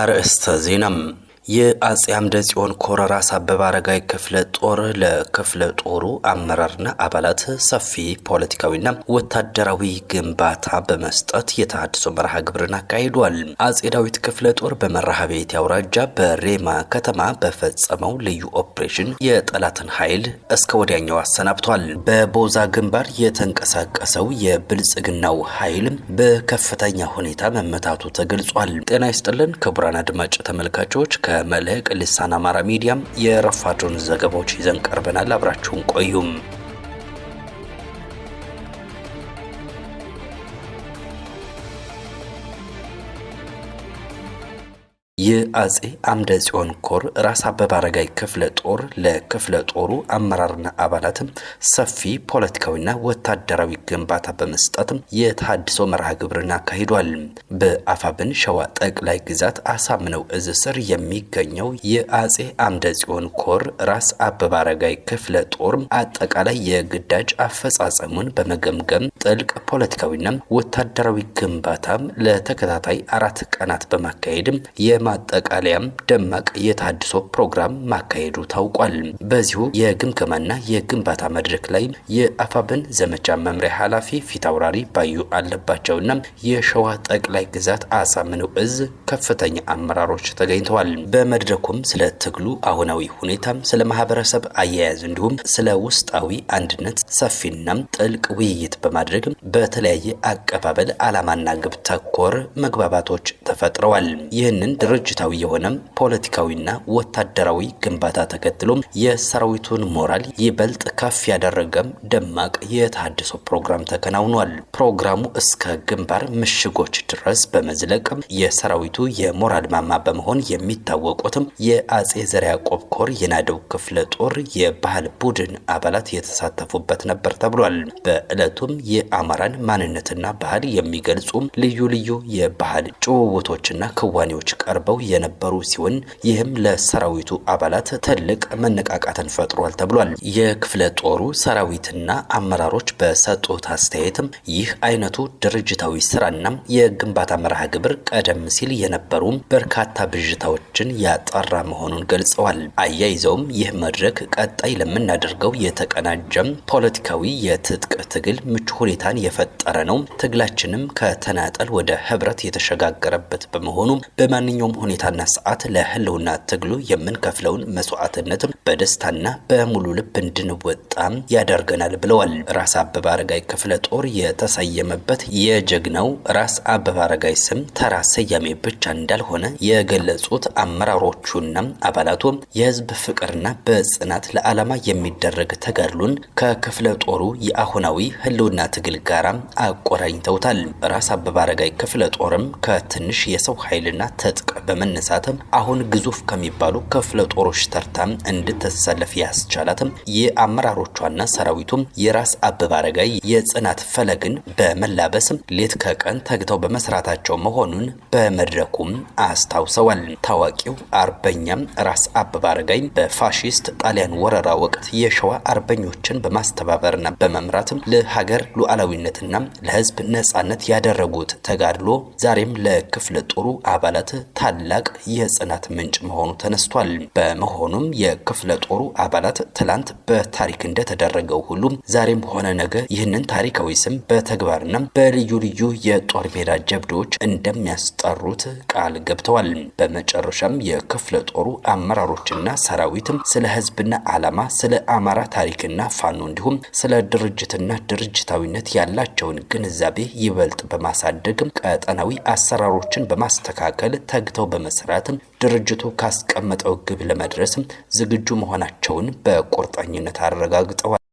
አርእስተ ዜናም የአጼ አምደ ጽዮን ኮር ራስ አበበ አረጋይ ክፍለ ጦር ለክፍለ ጦሩ አመራርና አባላት ሰፊ ፖለቲካዊና ወታደራዊ ግንባታ በመስጠት የተሃድሶ መርሃ ግብርን አካሂዷል። አጼ ዳዊት ክፍለ ጦር በመርሐቤቴ አውራጃ በሬማ ከተማ በፈጸመው ልዩ ኦፕሬሽን የጠላትን ኃይል እስከ ወዲያኛው አሰናብቷል። በቦዛ ግንባር የተንቀሳቀሰው የብልጽግናው ኃይል በከፍተኛ ሁኔታ መመታቱ ተገልጿል። ጤና ይስጥልን ክቡራን አድማጭ ተመልካቾች ከመልህቅ ልሳን አማራ ሚዲያም የረፋዱን ዘገባዎች ይዘን ቀርበናል። አብራችሁን ቆዩም። የአጼ አምደ ጽዮን ኮር ራስ አበበ አረጋይ ክፍለ ጦር ለክፍለ ጦሩ አመራርና አባላት ሰፊ ፖለቲካዊና ወታደራዊ ግንባታ በመስጠት የተሃድሶ መርሃ ግብርን አካሂዷል። በአፋብን ሸዋ ጠቅላይ ግዛት አሳምነው እዝ ስር የሚገኘው የአጼ አምደ ጽዮን ኮር ራስ አበበ አረጋይ ክፍለ ጦር አጠቃላይ የግዳጅ አፈጻጸሙን በመገምገም ጥልቅ ፖለቲካዊና ወታደራዊ ግንባታ ለተከታታይ 4 ቀናት በማካሄድ ማጠቃለያም ደማቅ የተሃድሶ ፕሮግራም ማካሄዱ ታውቋል። በዚሁ የግምገማና የግንባታ መድረክ ላይ የአፋብን ዘመቻ መምሪያ ኃላፊ ፊታውራሪ ባዩ አለባቸውና የሸዋ ጠቅላይ ግዛት አሳምነው እዝ ከፍተኛ አመራሮች ተገኝተዋል። በመድረኩም ስለ ትግሉ አሁናዊ ሁኔታ፣ ስለ ማህበረሰብ አያያዝ እንዲሁም ስለ ውስጣዊ አንድነት ሰፊና ጥልቅ ውይይት በማድረግ በተለያየ አቀባበል ዓላማና ግብ ተኮር መግባባቶች ተፈጥረዋል። ይህንን ድርጅታዊ የሆነ ፖለቲካዊና ወታደራዊ ግንባታ ተከትሎ የሰራዊቱን ሞራል ይበልጥ ከፍ ያደረገም ደማቅ የተሃድሶ ፕሮግራም ተከናውኗል። ፕሮግራሙ እስከ ግንባር ምሽጎች ድረስ በመዝለቅ የሰራዊቱ የሞራል ማማ በመሆን የሚታወቁትም የአጼ ዘርዓ ያዕቆብ ኮር የናደው ክፍለ ጦር የባህል ቡድን አባላት የተሳተፉበት ነበር ተብሏል። በዕለቱም የአማራን ማንነትና ባህል የሚገልጹ ልዩ ልዩ የባህል ጭውውቶችና ክዋኔዎች ቀርበው የነበሩ ሲሆን ይህም ለሰራዊቱ አባላት ትልቅ መነቃቃትን ፈጥሯል ተብሏል። የክፍለ ጦሩ ሰራዊትና አመራሮች በሰጡት አስተያየትም ይህ አይነቱ ድርጅታዊ ስራና የግንባታ መርሃ ግብር ቀደም ሲል የነበሩ በርካታ ብዥታዎችን ያጠራ መሆኑን ገልጸዋል። አያይዘውም ይህ መድረክ ቀጣይ ለምናደርገው የተቀናጀም ፖለቲካዊ የትጥቅ ትግል ምቹ ሁኔታን የፈጠረ ነው። ትግላችንም ከተናጠል ወደ ህብረት የተሸጋገረበት በመሆኑ በማንኛውም ሁኔታና ሰዓት ለህልውና ትግሉ የምንከፍለውን መስዋዕትነት በደስታና በሙሉ ልብ እንድንወጣም ያደርገናል ብለዋል። ራስ አበበ አረጋይ ክፍለ ጦር የተሰየመበት የጀግናው ራስ አበበ አረጋይ ስም ተራ ስያሜ ብቻ እንዳልሆነ የገለጹት አመራሮቹና አባላቱ የህዝብ ፍቅርና በጽናት ለዓላማ የሚደረግ ተጋድሎን ከክፍለ ጦሩ የአሁናዊ ህልውና ትግል ጋር አቆራኝተውታል። ራስ አበበ አረጋይ ክፍለ ጦርም ከትንሽ የሰው ኃይልና ትጥቅ በመነሳትም አሁን ግዙፍ ከሚባሉ ክፍለ ጦሮች ተርታም እንድትሰለፍ ያስቻላትም የአመራሮቿና ሰራዊቱም የራስ አበበ አረጋይ የጽናት ፈለግን በመላበስም ሌት ከቀን ተግተው በመስራታቸው መሆኑን በመድረኩም አስታውሰዋል። ታዋቂው አርበኛም ራስ አበበ አረጋይ በፋሺስት ጣሊያን ወረራ ወቅት የሸዋ አርበኞችን በማስተባበርና በመምራትም ለሀገር ሉዓላዊነትና ለህዝብ ነጻነት ያደረጉት ተጋድሎ ዛሬም ለክፍለ ጦሩ አባላት ታላቅ የጽናት ምንጭ መሆኑ ተነስቷል። በመሆኑም የክፍለ ጦሩ አባላት ትላንት በታሪክ እንደተደረገው ሁሉ ዛሬም ሆነ ነገ ይህንን ታሪካዊ ስም በተግባርና በልዩ ልዩ የጦር ሜዳ ጀብዶች እንደሚያስጠሩት ቃል ገብተዋል። በመጨረሻም የክፍለ ጦሩ አመራሮችና ሰራዊትም ስለ ህዝብና ዓላማ፣ ስለ አማራ ታሪክና ፋኖ እንዲሁም ስለ ድርጅትና ድርጅታዊነት ያላቸውን ግንዛቤ ይበልጥ በማሳደግ ቀጠናዊ አሰራሮችን በማስተካከል ተግተው በመስራት ድርጅቱ ካስቀመጠው ግብ ለመድረስ ዝግጁ መሆናቸውን በቁርጠኝነት አረጋግጠዋል።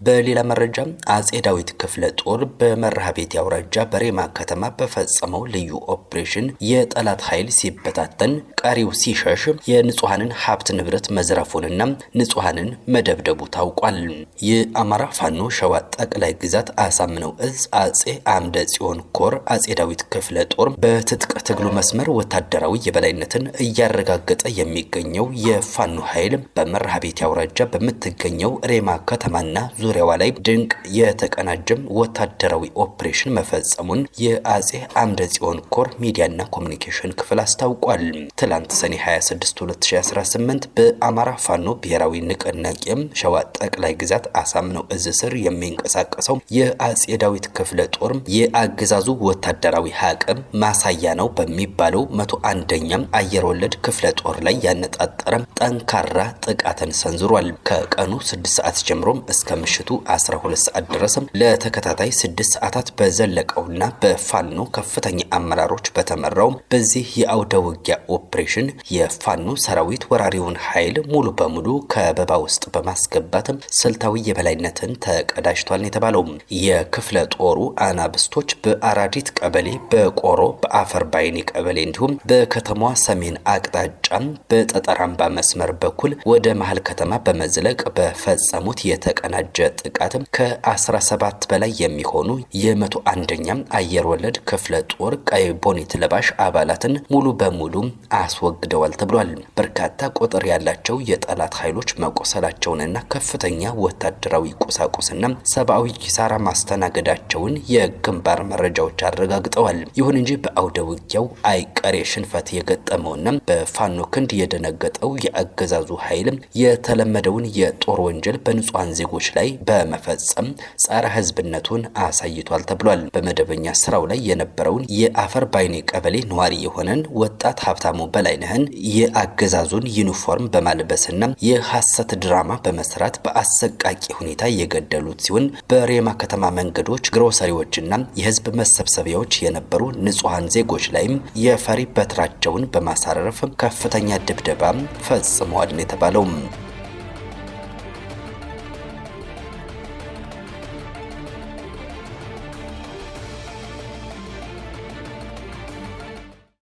በሌላ መረጃ አጼ ዳዊት ክፍለ ጦር በመርሐቤቴ አውራጃ በሬማ ከተማ በፈጸመው ልዩ ኦፕሬሽን የጠላት ኃይል ሲበታተን ቀሪው ሲሸሽ የንጹሃንን ሀብት ንብረት መዝረፉንና ንጹሃንን መደብደቡ ታውቋል። የአማራ ፋኖ ሸዋ ጠቅላይ ግዛት አሳምነው እዝ አጼ አምደ ጽዮን ኮር አጼ ዳዊት ክፍለ ጦር በትጥቅ ትግሉ መስመር ወታደራዊ የበላይነትን እያረጋገጠ የሚገኘው የፋኖ ኃይል በመርሐቤቴ አውራጃ በምትገኘው ሬማ ከተማና ዙሪያዋ ላይ ድንቅ የተቀናጀም ወታደራዊ ኦፕሬሽን መፈጸሙን የአጼ አምደ ጽዮን ኮር ሚዲያና ኮሙኒኬሽን ክፍል አስታውቋል። ትላንት ሰኔ 26 2018 በአማራ ፋኖ ብሔራዊ ንቅናቄ ሸዋ ጠቅላይ ግዛት አሳምነው እዝ ስር የሚንቀሳቀሰው የአጼ ዳዊት ክፍለ ጦር የአገዛዙ ወታደራዊ አቅም ማሳያ ነው በሚባለው 101ኛ አየር ወለድ ክፍለ ጦር ላይ ያነጣጠረ ጠንካራ ጥቃትን ሰንዝሯል። ከቀኑ 6 ሰዓት ጀምሮ እስከ ምሽቱ 12 ሰዓት ድረስ ለተከታታይ 6 ሰዓታት በዘለቀውና በፋኖ ከፍተኛ አመራሮች በተመራው በዚህ የአውደ ውጊያ ኦፕሬሽን የፋኖ ሰራዊት ወራሪውን ኃይል ሙሉ በሙሉ ከበባ ውስጥ በማስገባት ስልታዊ የበላይነትን ተቀዳጅቷል የተባለው የክፍለ ጦሩ አናብስቶች በአራዲት ቀበሌ፣ በቆሮ፣ በአፈር ባይኒ ቀበሌ እንዲሁም በከተማዋ ሰሜን አቅጣጫ በጠጠራምባ መስመር በኩል ወደ መሃል ከተማ በመዝለቅ በፈጸሙት የተቀናጀ ጥቃት ከ17 በላይ የሚሆኑ የ101ኛ አየር ወለድ ክፍለ ጦር ቀይ ቦኔት ለባሽ አባላትን ሙሉ በሙሉ አስወግደዋል ተብሏል። በርካታ ቁጥር ያላቸው የጠላት ኃይሎች መቆሰላቸውንና ከፍተኛ ወታደራዊ ቁሳቁስና ሰብአዊ ኪሳራ ማስተናገዳቸውን የግንባር መረጃዎች አረጋግጠዋል። ይሁን እንጂ በአውደ ውጊያው አይቀሬ ሽንፈት የገጠመውና በፋኖ ክንድ የደነገጠው የአገዛዙ ኃይል የተለመደውን የጦር ወንጀል በንጹሃን ዜጎች ላይ በመፈጸም ጸረ ህዝብነቱን አሳይቷል ተብሏል። በመደበኛ ስራው ላይ የነበረውን የአፈር ባይኔ ቀበሌ ነዋሪ የሆነን ወጣት ሀብታሙ በላይነህን የአገዛዙን ዩኒፎርም በማልበስና የሐሰት ድራማ በመስራት በአሰቃቂ ሁኔታ የገደሉት ሲሆን በሬማ ከተማ መንገዶች፣ ግሮሰሪዎችና የህዝብ መሰብሰቢያዎች የነበሩ ንጹሃን ዜጎች ላይም የፈሪ በትራቸውን በማሳረፍ ከፍተኛ ድብደባ ፈጽመዋል የተባለው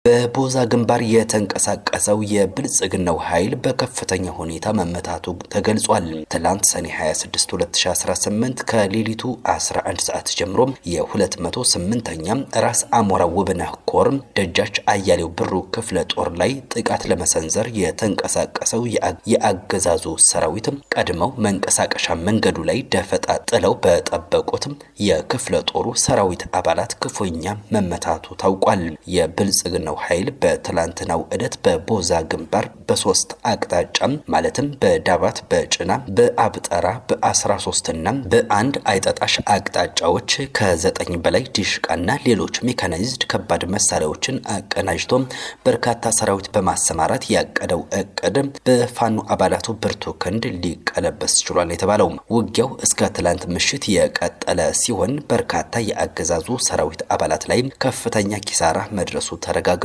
በቦዛ ግንባር የተንቀሳቀሰው የብልጽግናው ኃይል በከፍተኛ ሁኔታ መመታቱ ተገልጿል። ትላንት ሰኔ 26 2018 ከሌሊቱ 11 ሰዓት ጀምሮ የ208ኛ ራስ አሞራ ውብነህ ኮር ደጃች አያሌው ብሩ ክፍለ ጦር ላይ ጥቃት ለመሰንዘር የተንቀሳቀሰው የአገዛዙ ሰራዊት ቀድመው መንቀሳቀሻ መንገዱ ላይ ደፈጣ ጥለው በጠበቁት የክፍለ ጦሩ ሰራዊት አባላት ክፉኛ መመታቱ ታውቋል። የብልጽግናው ኃይል በትላንትናው ዕለት በቦዛ ግንባር በ3 አቅጣጫ ማለትም በዳባት፣ በጭና፣ በአብጠራ፣ በ13 እና በአንድ አይጠጣሽ አቅጣጫዎች ከ9 በላይ ዲሽቃና ሌሎች ሜካናይዝድ ከባድ መሳሪያዎችን አቀናጅቶ በርካታ ሰራዊት በማሰማራት ያቀደው እቅድ በፋኖ አባላቱ ብርቱ ክንድ ሊቀለበስ ችሏል የተባለው ውጊያው እስከ ትላንት ምሽት የቀጠለ ሲሆን በርካታ የአገዛዙ ሰራዊት አባላት ላይ ከፍተኛ ኪሳራ መድረሱ ተረጋግጧል።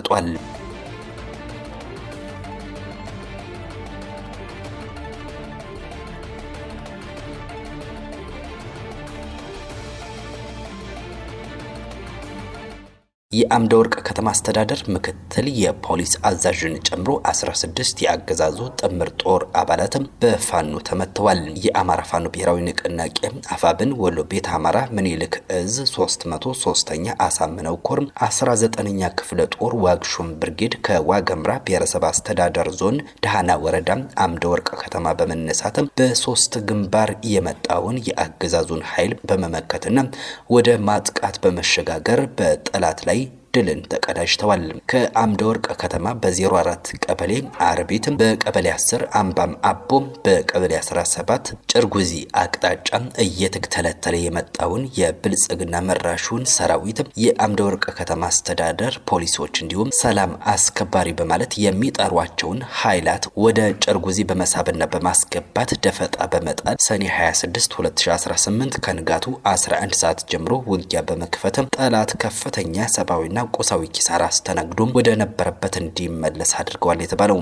የአምደ ወርቅ ከተማ አስተዳደር ምክትል የፖሊስ አዛዥን ጨምሮ 16 የአገዛዙ ጥምር ጦር አባላትም በፋኖ ተመተዋል። የአማራ ፋኖ ብሔራዊ ንቅናቄ አፋብን ወሎ ቤት አማራ ምኒልክ እዝ 303ኛ አሳምነው ኮር 19ኛ ክፍለ ጦር ዋግሹም ብርጌድ ከዋገምራ ብሔረሰብ አስተዳደር ዞን ደሃና ወረዳ አምደ ወርቅ ከተማ በመነሳት በ3 ግንባር የመጣውን የአገዛዙን ኃይል በመመከትና ወደ ማጥቃት በመሸጋገር በጠላት ላይ ድልን ተቀዳጅተዋል። ከአምደ ወርቅ ከተማ በ04 ቀበሌ አርቢት፣ በቀበሌ 10 አምባም አቦ፣ በቀበሌ 17 ጭርጉዚ አቅጣጫ እየተተለተለ የመጣውን የብልጽግና መራሹን ሰራዊት የአምደ ወርቅ ከተማ አስተዳደር ፖሊሶች እንዲሁም ሰላም አስከባሪ በማለት የሚጠሯቸውን ኃይላት ወደ ጭርጉዚ በመሳብና በማስገባት ደፈጣ በመጣል ሰኔ 26 2018 ከንጋቱ 11 ሰዓት ጀምሮ ውጊያ በመክፈት ጠላት ከፍተኛ ሰብአዊና ቁሳዊ ኪሳራ አስተናግዶም ወደ ነበረበት እንዲመለስ አድርገዋል የተባለው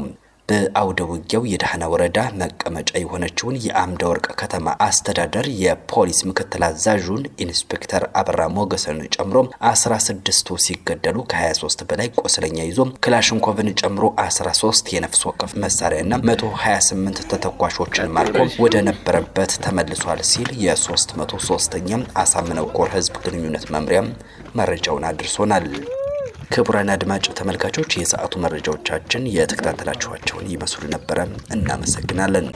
በአውደ ውጊያው የደህና ወረዳ መቀመጫ የሆነችውን የአምደ ወርቅ ከተማ አስተዳደር የፖሊስ ምክትል አዛዡን ኢንስፔክተር አበራ ሞገስን ጨምሮ 16ቱ ሲገደሉ ከ23 በላይ ቆስለኛ ይዞ ክላሽንኮቭን ጨምሮ 13 የነፍስ ወከፍ መሳሪያና 128 ተተኳሾችን ማርኮ ወደ ነበረበት ተመልሷል ሲል የ303ኛ አሳምነው ኮር ህዝብ ግንኙነት መምሪያ መረጃውን አድርሶናል። ክቡራን አድማጭ ተመልካቾች የሰዓቱ መረጃዎቻችን የተከታተላችኋቸውን ይመስሉ ነበር። እናመሰግናለን።